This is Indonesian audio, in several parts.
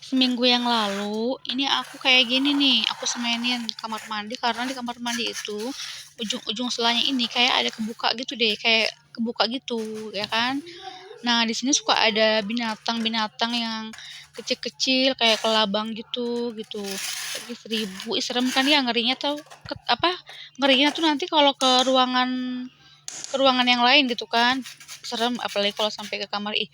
Seminggu yang lalu, ini aku kayak gini nih, aku semenin kamar mandi karena di kamar mandi itu ujung-ujung selanya ini kayak ada kebuka gitu deh, kayak kebuka gitu, ya kan. Nah, di sini suka ada binatang-binatang yang kecil-kecil kayak kelabang gitu, gitu. Tapi seribu, ih, serem kan ya ngerinya tuh ngerinya tuh nanti kalau ke ruangan yang lain gitu kan. Serem apalagi kalau sampai ke kamar, ih,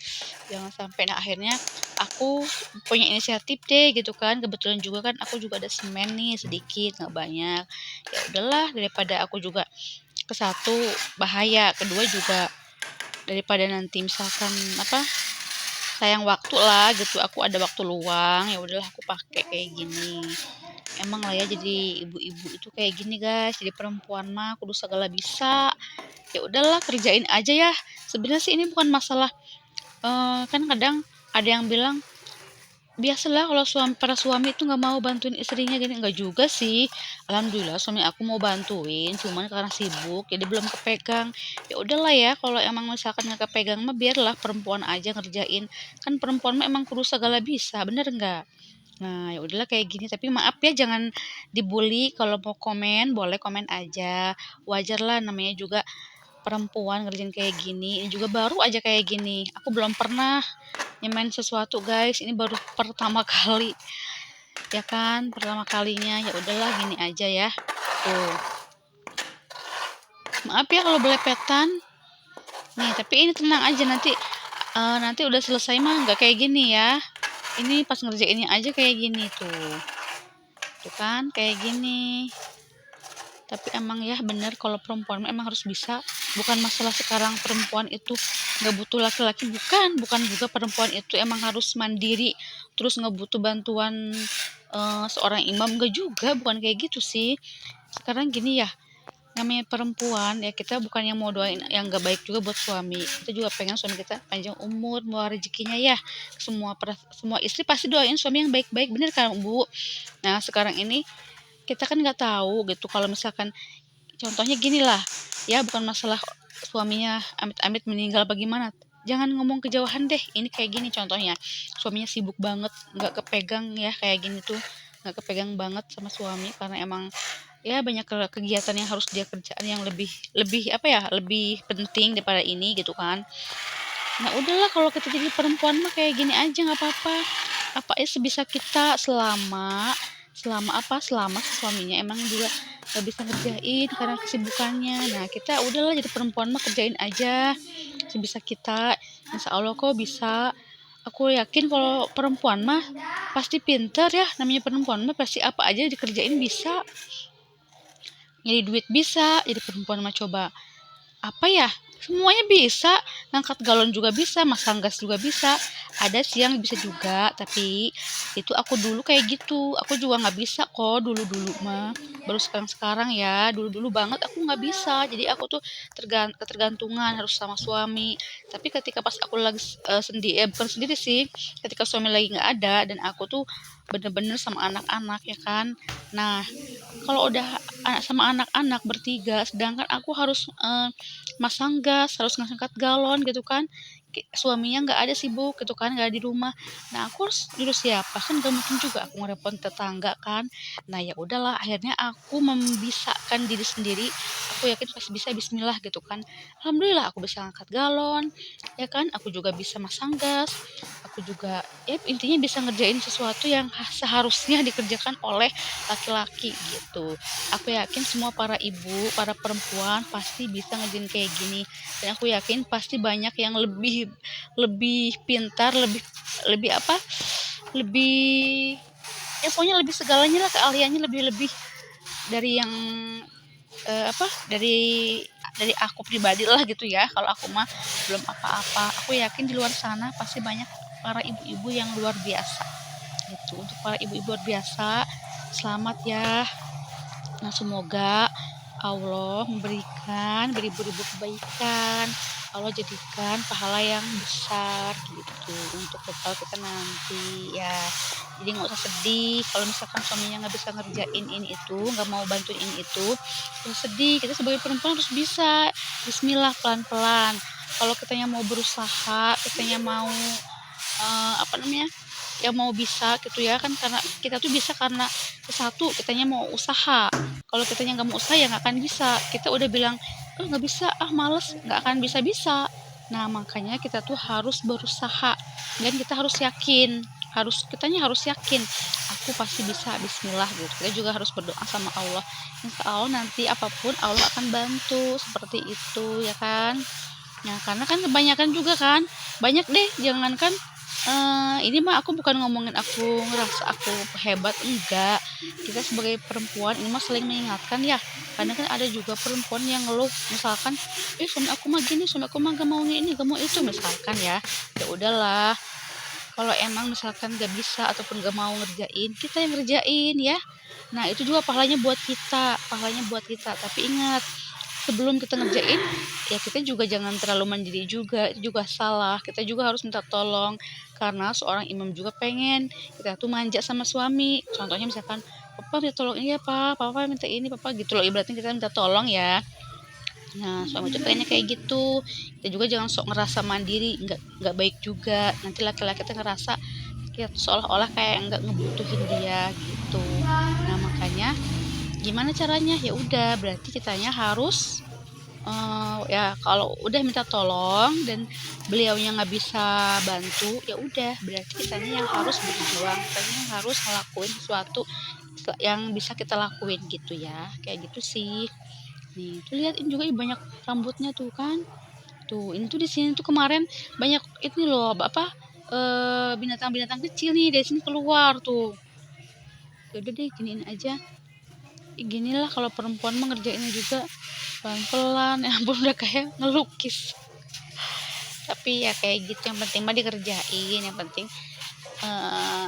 jangan sampai. Nah, akhirnya aku punya inisiatif deh gitu kan, kebetulan juga kan aku juga ada semen nih sedikit, nggak banyak. Ya udahlah daripada aku juga ke satu bahaya, kedua juga daripada nanti misalkan sayang waktu lah gitu, aku ada waktu luang, ya udahlah aku pakai kayak gini. Emang lah ya jadi ibu-ibu itu kayak gini guys, jadi perempuan mah kudu segala bisa. Ya udahlah kerjain aja ya. Sebenarnya sih ini bukan masalah, kan kadang ada yang bilang biasalah kalau para suami itu nggak mau bantuin istrinya gini, nggak juga sih. Alhamdulillah suami aku mau bantuin, cuman karena sibuk jadi belum kepegang. Ya udahlah ya kalau emang misalkan nggak kepegang mah biarlah perempuan aja ngerjain. Kan perempuan mah emang kudu segala bisa, bener nggak? Nah, ya udahlah kayak gini, tapi maaf ya jangan dibully, kalau mau komen boleh komen aja. Wajar lah namanya juga perempuan ngerjain kayak gini, ini juga baru aja kayak gini. Aku belum pernah nyemen sesuatu guys, ini baru pertama kali, ya kan? Pertama kalinya, ya udahlah gini aja ya. Tuh. Maaf ya kalau belepetan. Nih, tapi ini tenang aja nanti udah selesai mah nggak kayak gini ya. Ini pas ngerjainnya aja kayak gini tuh. Tuh kan kayak gini. Tapi emang ya bener kalau perempuan emang harus bisa, bukan masalah sekarang perempuan itu nggak butuh laki-laki, bukan juga perempuan itu emang harus mandiri terus nggak butuh bantuan seorang imam, nggak juga, bukan kayak gitu sih. Sekarang gini ya, namanya perempuan ya, kita bukan yang mau doain yang nggak baik juga buat suami, kita juga pengen suami kita panjang umur, mau rezekinya ya. Semua istri pasti doain suami yang baik-baik, bener kan Bu? Nah sekarang ini kita kan nggak tahu gitu, kalau misalkan contohnya gini lah, ya bukan masalah suaminya amit-amit meninggal bagaimana, jangan ngomong kejauhan deh, ini kayak gini contohnya, suaminya sibuk banget, nggak kepegang ya kayak gini tuh, nggak kepegang banget sama suami karena emang ya banyak kegiatan yang harus dia kerjaan yang lebih lebih lebih penting daripada ini gitu kan. Nah udahlah kalau kita jadi perempuan mah kayak gini aja nggak apa-apa, apa ya sebisa kita, selama selama suaminya emang juga nggak bisa ngerjain karena kesibukannya. Nah kita udahlah jadi perempuan mah kerjain aja sebisa kita, insya Allah kok bisa. Aku yakin kalau perempuan mah pasti pinter ya, namanya perempuan mah pasti apa aja dikerjain bisa, jadi duit bisa, jadi perempuan mah coba apa ya, semuanya bisa, ngangkat galon juga bisa, masang gas juga bisa. Ada sih yang bisa juga, tapi itu aku dulu kayak gitu, aku juga nggak bisa kok dulu-dulu mah, baru sekarang-sekarang ya, dulu-dulu banget aku nggak bisa, jadi aku tuh ketergantungan harus sama suami. Tapi ketika pas aku lagi sendiri, bukan sendiri sih, ketika suami lagi nggak ada dan aku tuh bener-bener sama anak-anak ya kan. Nah kalau udah sama anak-anak bertiga, sedangkan aku harus masang gas, harus ngangkat galon gitu kan. Suaminya nggak ada, sibuk gitu kan, nggak ada di rumah. Nah aku harus nyuruh siapa, kan gak mungkin juga aku ngerepot tetangga kan. Nah ya udahlah akhirnya aku membisakan diri sendiri, aku yakin pasti bisa, bismillah gitu kan. Alhamdulillah aku bisa ngangkat galon ya kan, aku juga bisa masang gas, aku juga ya intinya bisa ngerjain sesuatu yang seharusnya dikerjakan oleh laki-laki gitu. Aku yakin semua para ibu, para perempuan pasti bisa ngerjain kayak gini, dan aku yakin pasti banyak yang lebih lebih pintar, lebih lebih lebih ya pokoknya lebih segalanya lah, keahliannya lebih-lebih dari yang dari aku pribadi lah gitu ya. Kalau aku mah belum apa-apa, aku yakin di luar sana pasti banyak para ibu-ibu yang luar biasa gitu. Untuk para ibu-ibu luar biasa, selamat ya. Nah, semoga Allah memberikan beribu-ribu kebaikan. Allah jadikan pahala yang besar gitu untuk bekal kita nanti ya. Jadi nggak usah sedih kalau misalkan suaminya nggak bisa ngerjain ini itu, nggak mau bantuin ini itu, jangan sedih. Kita sebagai perempuan harus bisa. Bismillah, pelan-pelan. Kalau kitanya mau berusaha, kitanya mau apa namanya, yang mau bisa gitu ya kan, karena kita tuh bisa karena satu kitanya mau usaha. Kalau kitanya nggak mau usaha ya nggak akan bisa. Kita udah bilang, "Oh nggak bisa, ah males," nggak akan bisa-bisa. Nah makanya kita tuh harus berusaha dan kita harus yakin, kitanya harus yakin, "Aku pasti bisa, bismillah," gitu. Kita juga harus berdoa sama Allah. Insya Allah nanti apapun Allah akan bantu, seperti itu ya kan. Nah, karena kan kebanyakan juga kan, banyak deh jangankan, ini mah aku bukan ngomongin aku ngerasa aku hebat, enggak. Kita sebagai perempuan ini mah saling mengingatkan ya, kadang kan ada juga perempuan yang ngeluh misalkan, suami aku mah gini, suami aku mah gak mau ini, gak mau itu," misalkan ya. Ya udahlah, kalau emang misalkan gak bisa ataupun gak mau ngerjain, kita yang ngerjain ya. Nah, itu juga pahalanya buat kita, tapi ingat sebelum kita ngerjain, ya kita juga jangan terlalu mandiri juga, itu juga salah. Kita juga harus minta tolong, karena seorang imam juga pengen kita tuh manja sama suami. Contohnya misalkan, "Papa minta tolong ini ya, Papa minta ini, Papa," gitu loh, ibaratnya kita minta tolong ya. Nah, suami tuh pengennya kayak gitu. Kita juga jangan sok ngerasa mandiri, nggak baik juga. Nanti laki-laki kita ngerasa kita tuh seolah-olah kayak nggak ngebutuhin dia gitu. Nah, makanya gimana caranya? Ya udah, berarti kitanya harus ya kalau udah minta tolong dan beliaunya nggak bisa bantu, ya udah berarti kitanya yang harus berjuang, kitanya yang harus ngelakuin sesuatu yang bisa kita lakuin gitu ya, kayak gitu sih. Nih, tuh liatin juga ih banyak rambutnya tuh kan. Tuh, ini tuh di sini tuh kemarin banyak ini loh, apa, binatang-binatang kecil nih dari sini keluar tuh. Ya udah deh giniin aja. Ginilah kalau perempuan mah ngerjainnya juga pelan-pelan, ya ampun udah kayak ngelukis. Tapi ya kayak gitu, yang penting mah dikerjain, yang penting eh,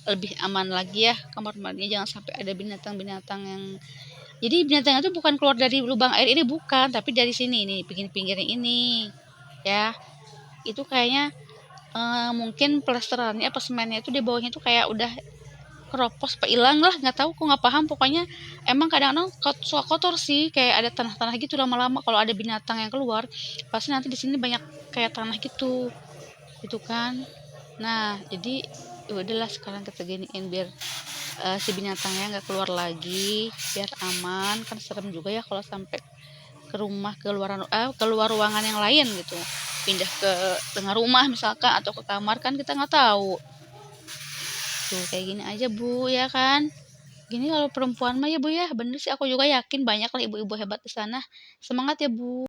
lebih aman lagi ya kamar mandinya, jangan sampai ada binatang-binatang yang jadi binatangnya itu bukan keluar dari lubang air ini, bukan, tapi dari sini nih pinggir-pinggirnya ini ya. Itu kayaknya mungkin plesterannya apa semennya itu di bawahnya itu kayak udah keropos apa hilang lah, nggak tahu, kok nggak paham, pokoknya emang kadang-kadang suka kotor sih, kayak ada tanah-tanah gitu lama-lama kalau ada binatang yang keluar pasti nanti di sini banyak kayak tanah gitu gitu kan. Nah jadi ya udahlah sekarang kita giniin biar si binatangnya nggak keluar lagi, biar aman, kan serem juga ya kalau sampai ke rumah keluar ruangan yang lain gitu, pindah ke tengah rumah misalkan atau ke kamar, kan kita nggak tahu. Tuh kayak gini aja Bu ya kan. Gini kalau perempuan mah ya Bu ya, bener sih, aku juga yakin banyak lah ibu-ibu hebat di sana. Semangat ya Bu.